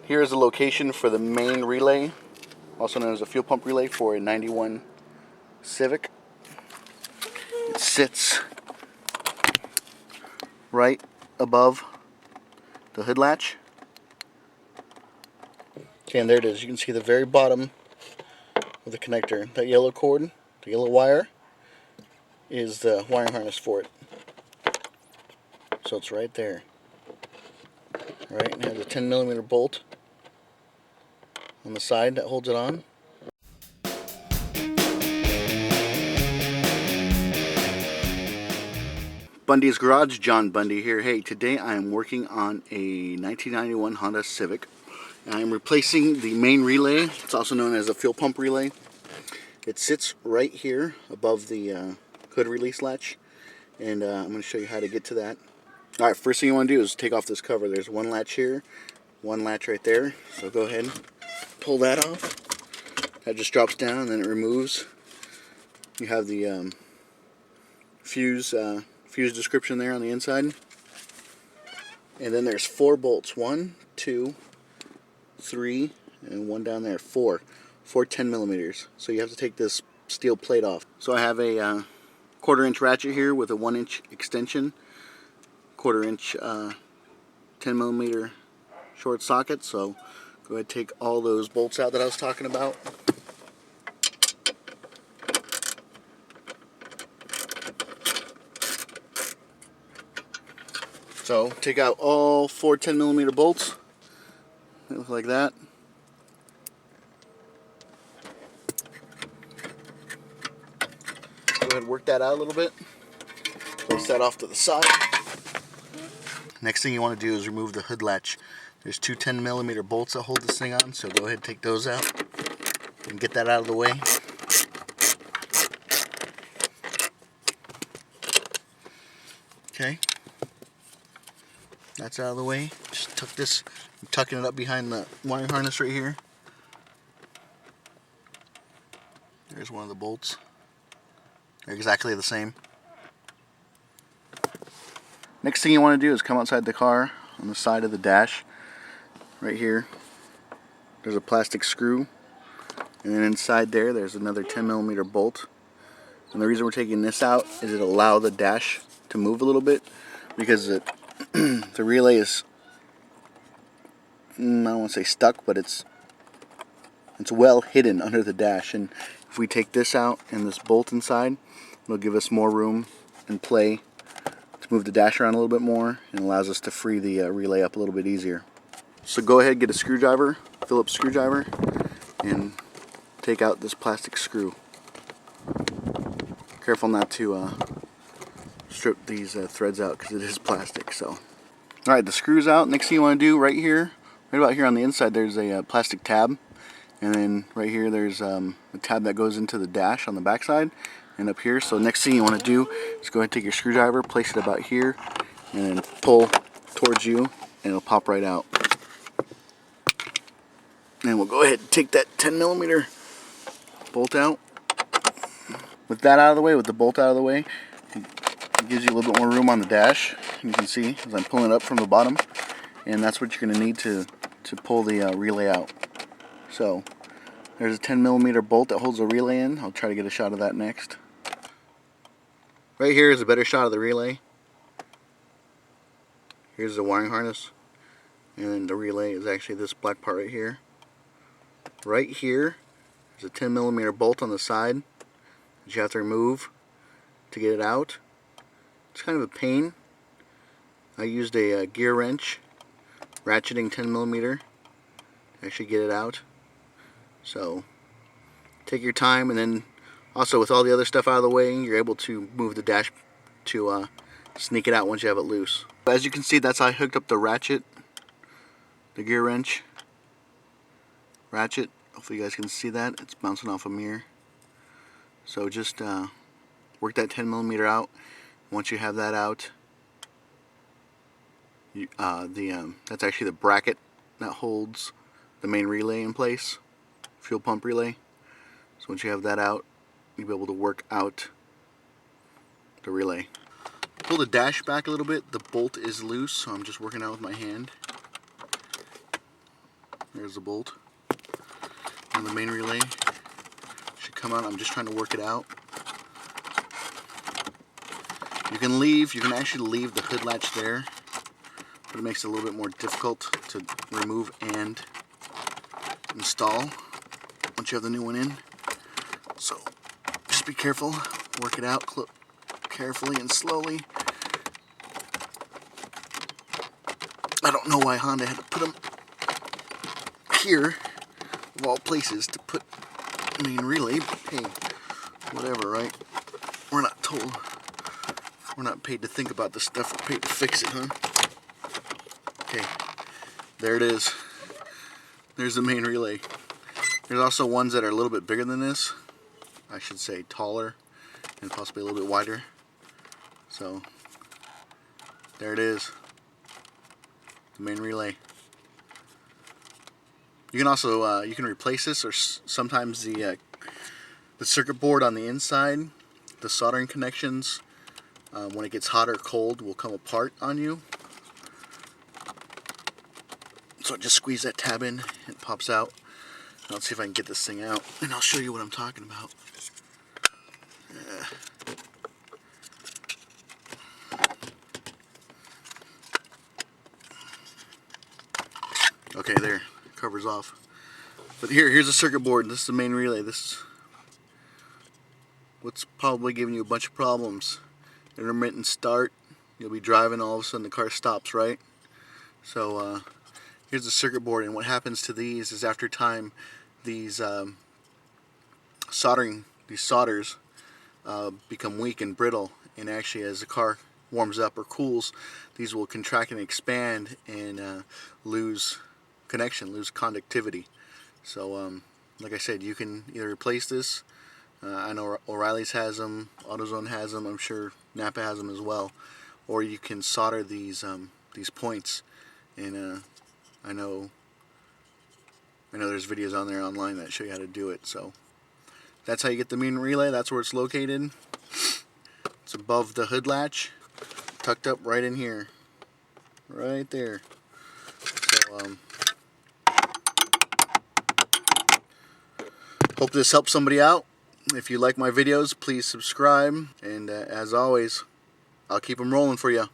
Here is the location for the main relay, also known as a fuel pump relay for a 91 Civic. It sits right above the hood latch. Okay, and there it is. You can see the very bottom of the connector. That yellow cord, the yellow wire, is the wiring harness for it. So it's right there. Right, and it has a 10mm bolt on the side that holds it on. Bundys Garage, John Bundy here. Hey, today I am working on a 1991 Honda Civic. I am replacing the main relay. It's also known as a fuel pump relay. It sits right here above the hood release latch, and I'm going to show you how to get to that. Alright, first thing you want to do is take off this cover. There's one latch here, one latch right there. So go ahead and pull that off. That just drops down and then it removes. You have the fuse description there on the inside. And then there's 4 bolts. 1, 2, 3, and one down there. 4 10mm. So you have to take this steel plate off. So I have a 1/4-inch ratchet here with a 1-inch extension. 1/4-inch 10mm short socket. So go ahead and take all those bolts out that I was talking about. So take out all 4 10mm bolts. They look like that. Go ahead and work that out a little bit. Place that off to the side. Next thing you want to do is remove the hood latch. There's 2 10mm bolts that hold this thing on, so go ahead and take those out and get that out of the way. Okay, that's out of the way. Just tuck this, I'm tucking it up behind the wiring harness right here. There's one of the bolts. They're exactly the same. Next thing you want to do is come outside the car on the side of the dash. Right here, there's a plastic screw, and then inside there's another 10mm bolt. And the reason we're taking this out is it'll allow the dash to move a little bit, because the relay is, I don't want to say stuck, but it's well hidden under the dash. And if we take this out and this bolt inside, it'll give us more room and play to move the dash around a little bit more, and allows us to free the relay up a little bit easier. So go ahead, get a screwdriver, Phillips screwdriver, and take out this plastic screw. Careful not to strip these threads out, because it is plastic. So, alright, the screw's out. Next thing you want to do, right about here on the inside, there's a plastic tab. And then right here there's a tab that goes into the dash on the back side, and up here. So next thing you want to do is go ahead and take your screwdriver, place it about here, and then pull towards you, and it'll pop right out. And we'll go ahead and take that 10mm bolt out. With that out of the way, with the bolt out of the way, it gives you a little bit more room on the dash. You can see as I'm pulling it up from the bottom, and that's what you're going to need to pull the relay out. So there's a 10mm bolt that holds the relay in. I'll try to get a shot of that next. Right here is a better shot of the relay. Here's the wiring harness, and then the relay is actually this black part right here. Right here is a 10mm bolt on the side that you have to remove to get it out. It's kind of a pain. I used a gear wrench, ratcheting 10mm, to actually get it out. So take your time, and then also with all the other stuff out of the way, you're able to move the dash to sneak it out once you have it loose. As you can see, that's how I hooked up the ratchet, the gear wrench ratchet. Hopefully you guys can see that. It's bouncing off a mirror. So just work that 10mm out. Once you have that out, that's actually the bracket that holds the main relay in place, fuel pump relay. So once you have that out, you'll be able to work out the relay. Pull the dash back a little bit. The bolt is loose, so I'm just working out with my hand. There's the bolt. And the main relay should come out. I'm just trying to work it out. You can actually leave the hood latch there, but it makes it a little bit more difficult to remove and install once you have the new one in. So just be careful, work it out carefully and slowly. I don't know why Honda had to put them here, of all places, to put main relay, but hey, whatever, right? We're not told. We're not paid to think about this stuff, we're paid to fix it, huh? Okay, there it is. There's the main relay. There's also ones that are a little bit bigger than this. I should say taller and possibly a little bit wider. So, there it is. The main relay. You can also you can replace this, or sometimes the circuit board on the inside, the soldering connections, when it gets hot or cold, will come apart on you. So just squeeze that tab in, it pops out. Now let's see if I can get this thing out, and I'll show you what I'm talking about. Okay, there, covers off. But here's the circuit board. This is the main relay. This is what's probably giving you a bunch of problems. Intermittent start. You'll be driving, all of a sudden the car stops, right? So here's the circuit board, and what happens to these is after time, these solders become weak and brittle, and actually as the car warms up or cools, these will contract and expand and lose connection, lose conductivity. So like I said, you can either replace this. I know O'Reilly's has them, AutoZone has them, I'm sure Napa has them as well. Or you can solder these points, and I know there's videos on there online that show you how to do it. So that's how you get the main relay. That's where it's located. It's above the hood latch, tucked up right in here, right there. So hope this helps somebody out. If you like my videos, please subscribe, and as always, I'll keep them rolling for you.